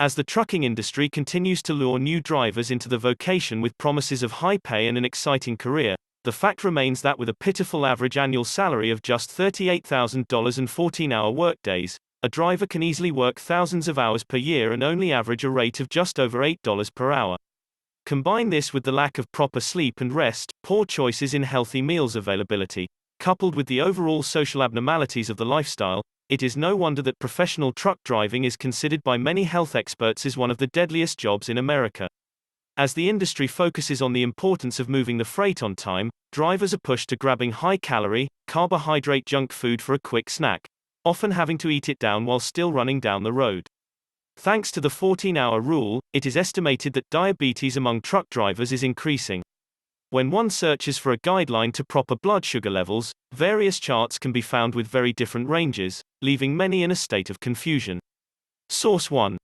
As the trucking industry continues to lure new drivers into the vocation with promises of high pay and an exciting career, the fact remains that with a pitiful average annual salary of just $38,000 and 14-hour workdays, a driver can easily work thousands of hours per year and only average a rate of just over $8 per hour. Combine this with the lack of proper sleep and rest, poor choices in healthy meals availability, coupled with the overall social abnormalities of the lifestyle, it is no wonder that professional truck driving is considered by many health experts as one of the deadliest jobs in America. As the industry focuses on the importance of moving the freight on time, drivers are pushed to grabbing high-calorie, carbohydrate junk food for a quick snack, often having to eat it down while still running down the road. Thanks to the 14-hour rule, it is estimated that diabetes among truck drivers is increasing. When one searches for a guideline to proper blood sugar levels, various charts can be found with very different ranges, leaving many in a state of confusion. Source 1.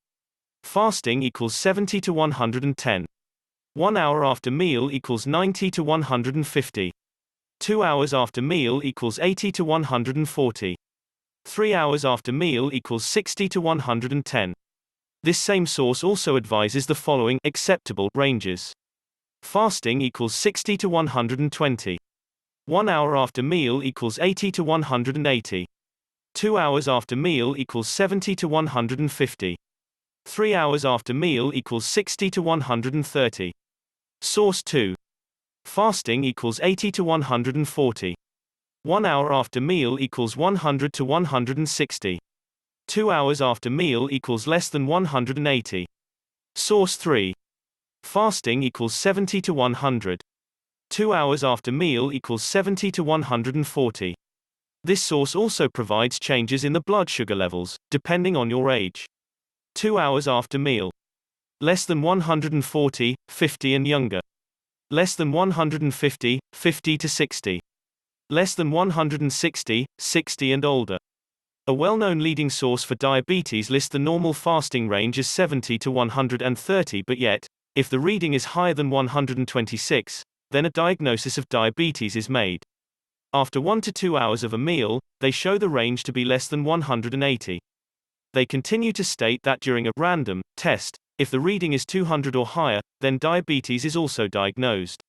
Fasting equals 70 to 110. 1 hour after meal equals 90 to 150. 2 hours after meal equals 80 to 140. 3 hours after meal equals 60 to 110. This same source also advises the following acceptable ranges. Fasting equals 60 to 120. 1 hour after meal equals 80 to 180. 2 hours after meal equals 70 to 150. 3 hours after meal equals 60 to 130. Source 2. Fasting equals 80 to 140. 1 hour after meal equals 100 to 160. 2 hours after meal equals less than 180. Source 3. Fasting equals 70 to 100. 2 hours after meal equals 70 to 140. This source also provides changes in the blood sugar levels, depending on your age. 2 hours after meal. Less than 140, 50 and younger. Less than 150, 50 to 60. Less than 160, 60 and older. A well-known leading source for diabetes lists the normal fasting range as 70 to 130, but yet, if the reading is higher than 126, then a diagnosis of diabetes is made. After 1 to 2 hours of a meal, they show the range to be less than 180. They continue to state that during a random test, if the reading is 200 or higher, then diabetes is also diagnosed.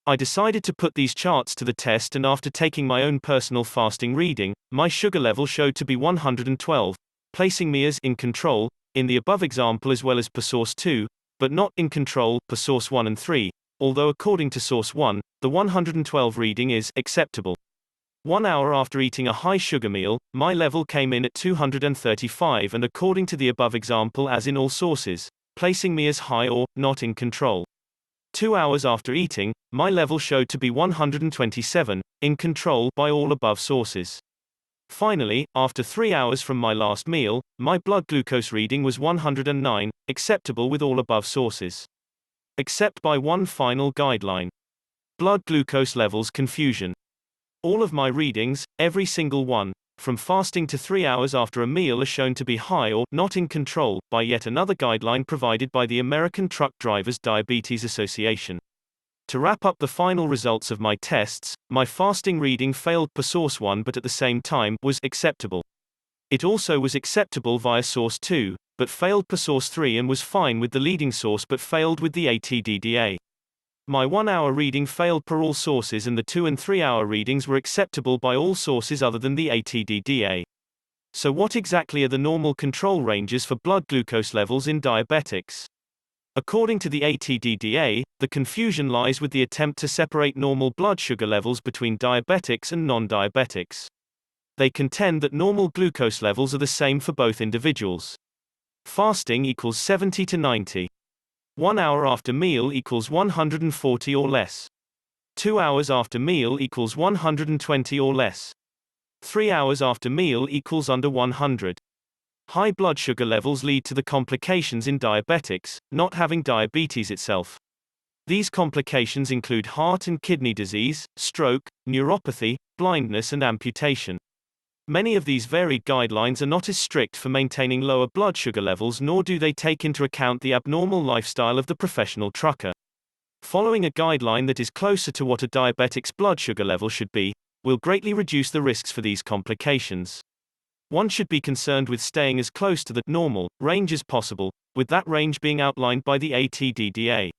I decided to put these charts to the test, and after taking my own personal fasting reading, my sugar level showed to be 112, placing me as in control, in the above example as well as per source 2, but not in control per source 1 and 3, although according to source 1, the 112 reading is acceptable. 1 hour after eating a high sugar meal, my level came in at 235 and according to the above example as in all sources, placing me as high or not in control. 2 hours after eating, my level showed to be 127, in control by all above sources. Finally, after 3 hours from my last meal, my blood glucose reading was 109, acceptable with all above sources. Except by one final guideline. Blood glucose levels confusion. All of my readings, every single one, from fasting to 3 hours after a meal are shown to be high or not in control by yet another guideline provided by the American Truck Drivers Diabetes Association. To wrap up the final results of my tests, my fasting reading failed per source 1 but at the same time was acceptable. It also was acceptable via source 2, but failed per source 3 and was fine with the leading source but failed with the ATDDA. My 1 hour reading failed per all sources and the 2 and 3 hour readings were acceptable by all sources other than the ATDDA. So what exactly are the normal control ranges for blood glucose levels in diabetics? According to the ATDDA, the confusion lies with the attempt to separate normal blood sugar levels between diabetics and non-diabetics. They contend that normal glucose levels are the same for both individuals. Fasting equals 70 to 90. 1 hour after meal equals 140 or less. 2 hours after meal equals 120 or less. 3 hours after meal equals under 100. High blood sugar levels lead to the complications in diabetics, not having diabetes itself. These complications include heart and kidney disease, stroke, neuropathy, blindness and amputation. Many of these varied guidelines are not as strict for maintaining lower blood sugar levels, nor do they take into account the abnormal lifestyle of the professional trucker. Following a guideline that is closer to what a diabetic's blood sugar level should be, will greatly reduce the risks for these complications. One should be concerned with staying as close to the normal range as possible, with that range being outlined by the ATDDA.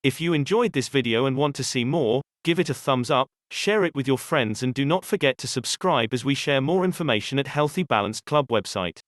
If you enjoyed this video and want to see more, give it a thumbs up, share it with your friends, and do not forget to subscribe as we share more information at Healthy Balanced Club website.